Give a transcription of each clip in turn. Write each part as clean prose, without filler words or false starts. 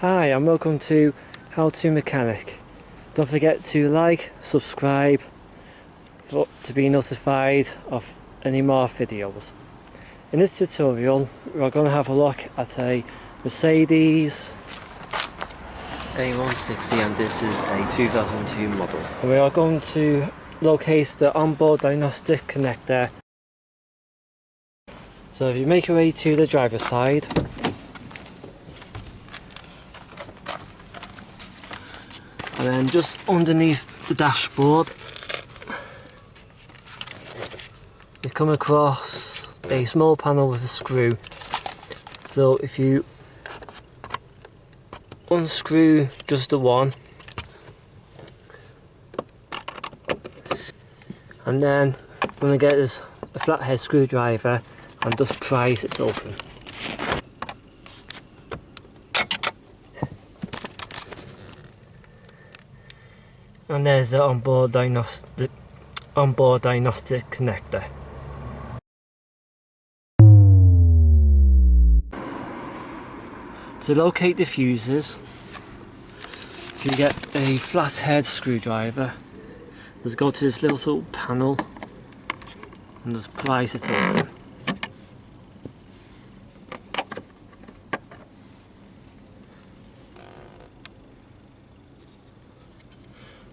Hi and welcome to How to Mechanic. Don't forget to like, subscribe to be notified of any more videos. In this tutorial we're going to have a look at a Mercedes a160, and this is a 2002 model. We are going to locate the onboard diagnostic connector. So if you make your way to the driver's side, and then just underneath the dashboard you come across a small panel with a screw. So if you unscrew just the one and then I'm going to get this a flathead screwdriver and just prise it open. And there's the onboard diagnostic connector. To locate the fuses, if you get a flathead screwdriver, just go to this little panel and just prise it open.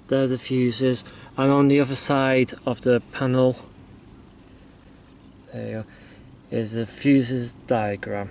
There are the fuses, and on the other side of the panel there you go, is the fuses diagram.